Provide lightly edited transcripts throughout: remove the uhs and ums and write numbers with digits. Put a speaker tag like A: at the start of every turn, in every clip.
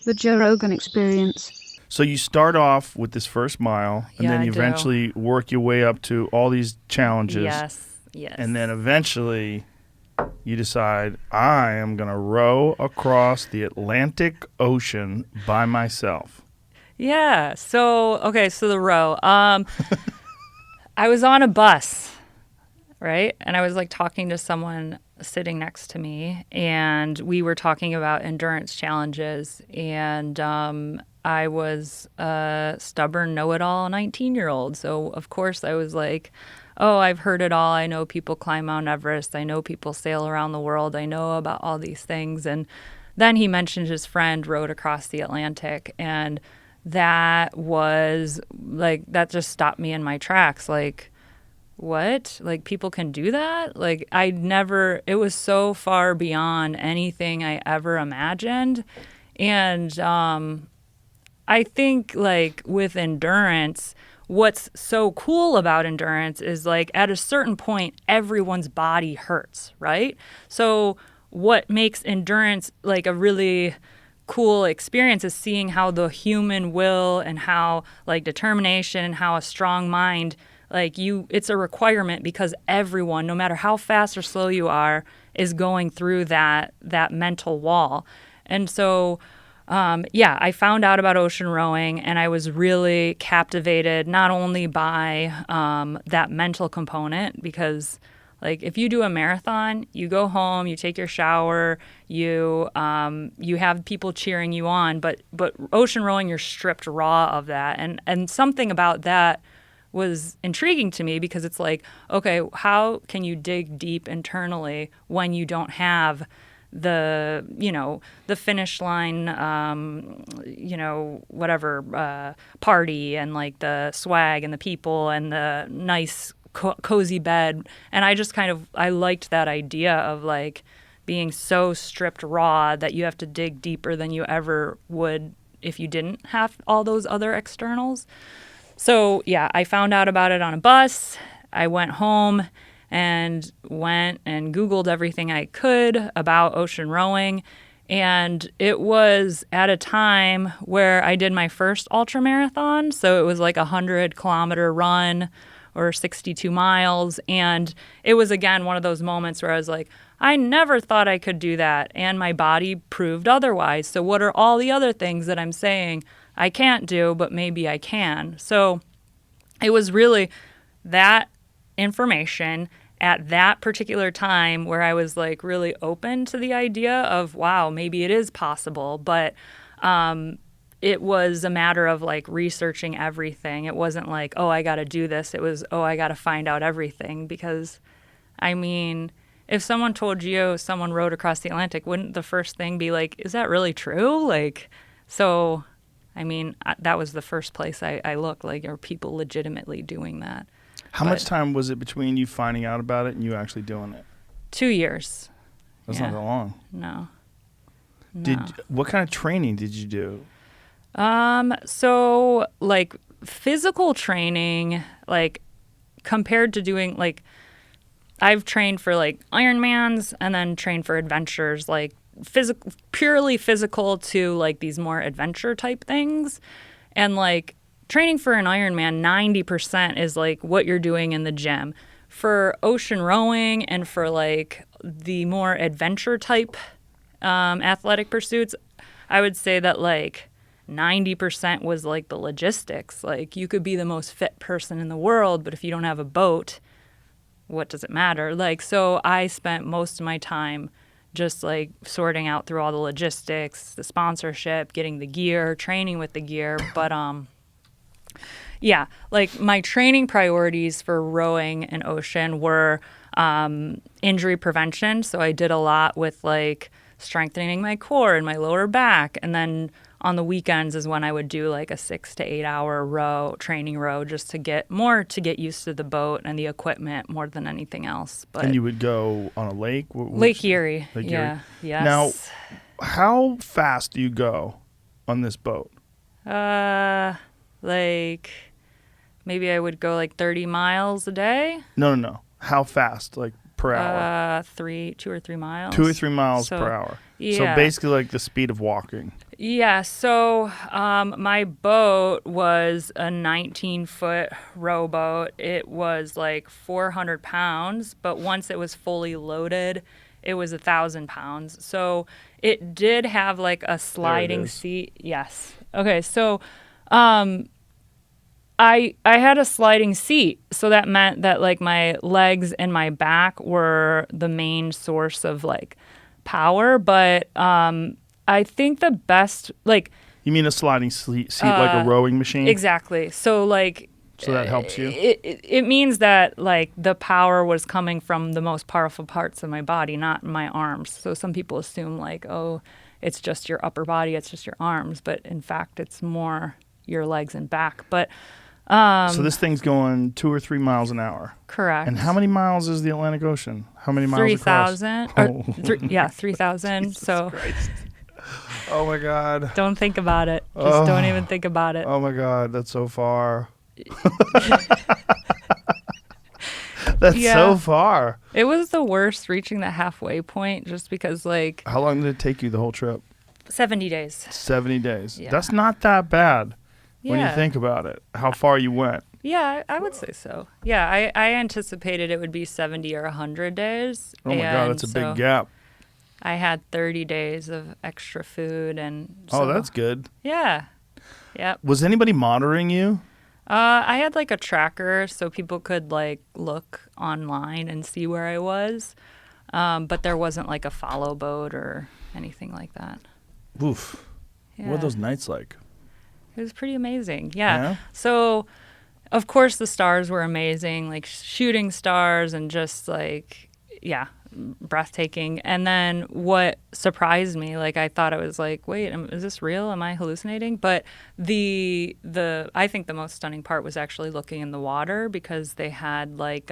A: The Joe Rogan Experience.
B: So you start off with this first mile, and
C: Yeah,
B: then
C: I
B: you
C: do.
B: eventually work your way up to all these challenges.
C: Yes.
B: And then eventually you decide, I am going to row across the Atlantic Ocean by myself.
C: Yeah. So the row. I was on a bus, right? And I was like talking to someone sitting next to me, and we were talking about endurance challenges. And I was a stubborn know-it-all 19-year-old. So, of course, I was like, oh, I've heard it all. I know people climb Mount Everest. I know people sail around the world. I know about all these things. And then he mentioned his friend rowed across the Atlantic. And that was like, that just stopped me in my tracks. Like, what? Like, people can do that? Like, it was so far beyond anything I ever imagined. And I think, like, with endurance, what's so cool about endurance is, like, at a certain point, everyone's body hurts, right? So, what makes endurance, like, a really cool experience is seeing how the human will and how, like, determination and how a strong mind, like, it's a requirement because everyone, no matter how fast or slow you are, is going through that mental wall. And so I found out about ocean rowing, and I was really captivated not only by that mental component, because, like, if you do a marathon, you go home, you take your shower, you have people cheering you on, but ocean rowing, you're stripped raw of that, and something about that was intriguing to me, because it's like, okay, how can you dig deep internally when you don't have the finish line, party, and, like, the swag and the people and the nice cozy bed. And I liked that idea of, like, being so stripped raw that you have to dig deeper than you ever would if you didn't have all those other externals. So, yeah, I found out about it on a bus. I went home and went and Googled everything I could about ocean rowing. And it was at a time where I did my first ultra marathon. So it was like a 100-kilometer run or 62 miles. And it was, again, one of those moments where I was like, I never thought I could do that. And my body proved otherwise. So what are all the other things that I'm saying I can't do, but maybe I can? So it was really that information at that particular time where I was, like, really open to the idea of, wow, maybe it is possible. But it was a matter of, like, researching everything. It wasn't like, oh, I got to do this. It was, oh, I got to find out everything. Because, I mean, if someone told you someone rowed across the Atlantic, wouldn't the first thing be like, is that really true? Like, so, I mean, that was the first place I looked, like, are people legitimately doing that?
B: How much time was it between you finding out about it and you actually doing it?
C: 2 years.
B: That's not that long.
C: No.
B: What kind of training did you do?
C: So, like, physical training, like, compared to doing, like, I've trained for, like, Ironmans and then trained for adventures, like, purely physical to, like, these more adventure type things. And, like, training for an Ironman, 90% is, like, what you're doing in the gym. For ocean rowing and for, like, the more adventure type athletic pursuits, I would say that, like, 90% was, like, the logistics. Like, you could be the most fit person in the world, but if you don't have a boat, what does it matter? Like, so I spent most of my time just, like, sorting out through all the logistics, the sponsorship, getting the gear, training with the gear. But yeah, like, my training priorities for rowing and ocean were injury prevention. So I did a lot with, like, strengthening my core and my lower back. And then on the weekends is when I would do, like, a 6 to 8 hour training row, just to get used to the boat and the equipment more than anything else. But
B: And you would go on a lake?
C: Lake Erie.
B: Lake
C: Yeah.
B: Erie.
C: Yes.
B: Now, how fast do you go on this boat?
C: Like, maybe I would go, like, 30 miles a day.
B: No. How fast? Like, per hour?
C: 2 or 3 miles.
B: 2 or 3 miles
C: So,
B: per hour.
C: Yeah.
B: So basically like the speed of walking.
C: Yeah, so my boat was a 19-foot rowboat. It was like 400 pounds, but once it was fully loaded, it was 1,000 pounds. So it did have like a sliding
B: is.
C: seat. Yes. Okay, so um, I had a sliding seat, so that meant that like my legs and my back were the main source of like power, but I think the best like
B: You mean a sliding seat like a rowing machine?
C: exactly. So like
B: So that helps you?
C: it means that like the power was coming from the most powerful parts of my body, not my arms. So some people assume like, oh, it's just your upper body, it's just your arms, but in fact it's more your legs and back. But
B: So this thing's going 2 or 3 miles an hour.
C: correct.
B: And how many miles is the Atlantic Ocean? How many miles across?
C: 3,000.
B: Oh.
C: Yeah, 3,000. So
B: Oh my God.
C: don't think about it. Just don't even think about it.
B: Oh my God, that's so far. That's
C: Yeah.
B: so far.
C: It was the worst reaching the halfway point just because like
B: How long did it take you the whole trip?
C: 70 days.
B: 70 days.
C: Yeah.
B: That's not that bad when you
C: Yeah.
B: think about it, how far you went.
C: Yeah, I would say so. Yeah, I anticipated it would be 70 or 100 days.
B: Oh my God,
C: and
B: that's a
C: so
B: big gap.
C: I had 30 days of extra food and
B: Oh,
C: so,
B: that's good.
C: Yeah. Yep.
B: Was anybody monitoring you?
C: I had like a tracker so people could like look online and see where I was. But there wasn't like a follow boat or anything like that.
B: Oof.
C: Yeah.
B: What are those nights like?
C: It was pretty amazing. Yeah.
B: Yeah?
C: So, of course, the stars were amazing, like shooting stars and just like, yeah, breathtaking. And then what surprised me, like I thought I was like, wait, is this real? Am I hallucinating? But the I think the most stunning part was actually looking in the water because they had like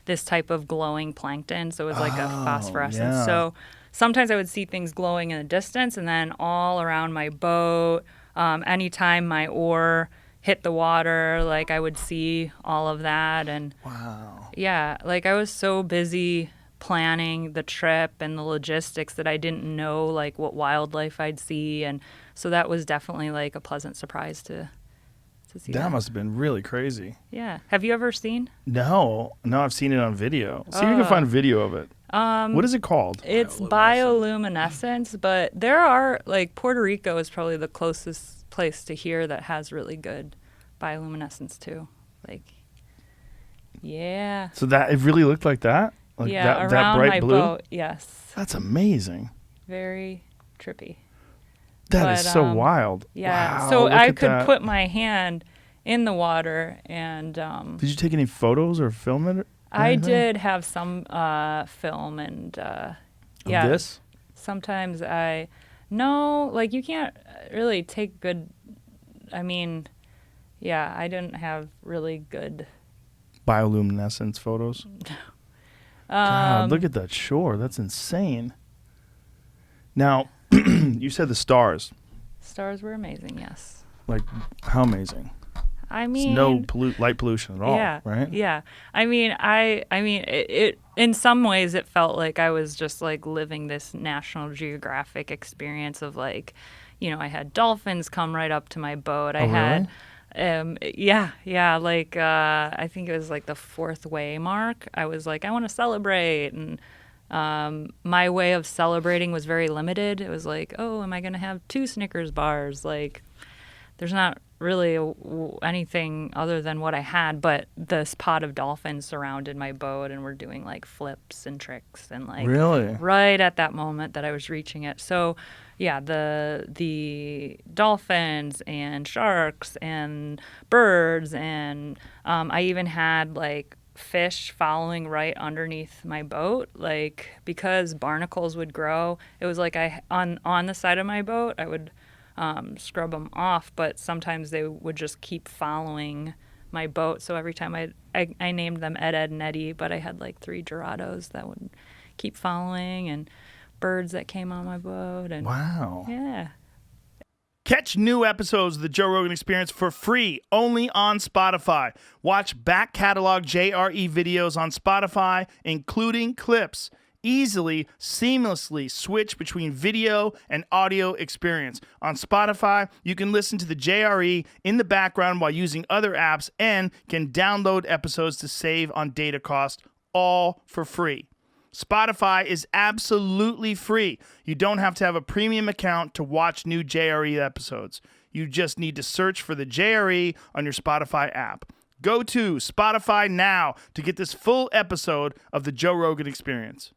C: this type of glowing plankton. So it was like a phosphorescence.
B: yeah.
C: So sometimes I would see things glowing in the distance, and then all around my boat, anytime my oar hit the water, like I would see all of that. And
B: Wow.
C: yeah, like I was so busy planning the trip and the logistics that I didn't know like what wildlife I'd see. And so that was definitely like a pleasant surprise to see
B: That
C: that.
B: must have been really crazy.
C: Yeah. Have you ever seen?
B: No, I've seen it on video. See if you can find video of it. What is it called?
C: It's bioluminescence, but there are like Puerto Rico is probably the closest place to here that has really good bioluminescence too. Like, yeah.
B: So that it really looked like that? Like
C: Yeah,
B: that
C: around
B: bright
C: my
B: blue?
C: boat, yes.
B: That's amazing.
C: Very trippy.
B: That is
C: But,
B: so wild.
C: Yeah.
B: Wow,
C: so
B: look
C: I
B: at
C: could
B: that.
C: put my hand in the water and
B: Did you take any photos or film it? or
C: I
B: anything
C: did have some film and
B: of
C: yeah.
B: this?
C: Sometimes no, like you can't really take good, I mean, yeah, I didn't have really good.
B: Bioluminescence photos. God, look at that shore. That's insane. Now, you said the stars.
C: Stars were amazing, yes.
B: Like, how amazing?
C: I
B: It's
C: mean,
B: no light pollution at all,
C: yeah,
B: right?
C: Yeah. I mean, it in some ways it felt like I was just like living this National Geographic experience of like, I had dolphins come right up to my boat. I
B: Oh,
C: had
B: really?
C: yeah, like I think it was like the 4th way mark. I was like, I want to celebrate, and my way of celebrating was very limited. It was like, oh, am I going to have 2 Snickers bars? Like, there's not really anything other than what I had, but this pod of dolphins surrounded my boat and were doing like flips and tricks and like
B: Really?
C: right at that moment that I was reaching it. So yeah, the dolphins and sharks and birds and I even had like fish following right underneath my boat, like because barnacles would grow. It was like on the side of my boat I would scrub them off, but sometimes they would just keep following my boat. So every time I named them Ed, and Eddie, but I had like 3 Dorados that would keep following and birds that came on my boat. And
B: Wow.
C: yeah.
B: Catch new episodes of the Joe Rogan Experience for free only on Spotify. Watch back catalog JRE videos on Spotify, including clips. easily, seamlessly switch between video and audio experience. On Spotify, you can listen to the JRE in the background while using other apps and can download episodes to save on data cost, all for free. Spotify is absolutely free. You don't have to have a premium account to watch new JRE episodes. You just need to search for the JRE on your Spotify app. Go to Spotify now to get this full episode of the Joe Rogan Experience.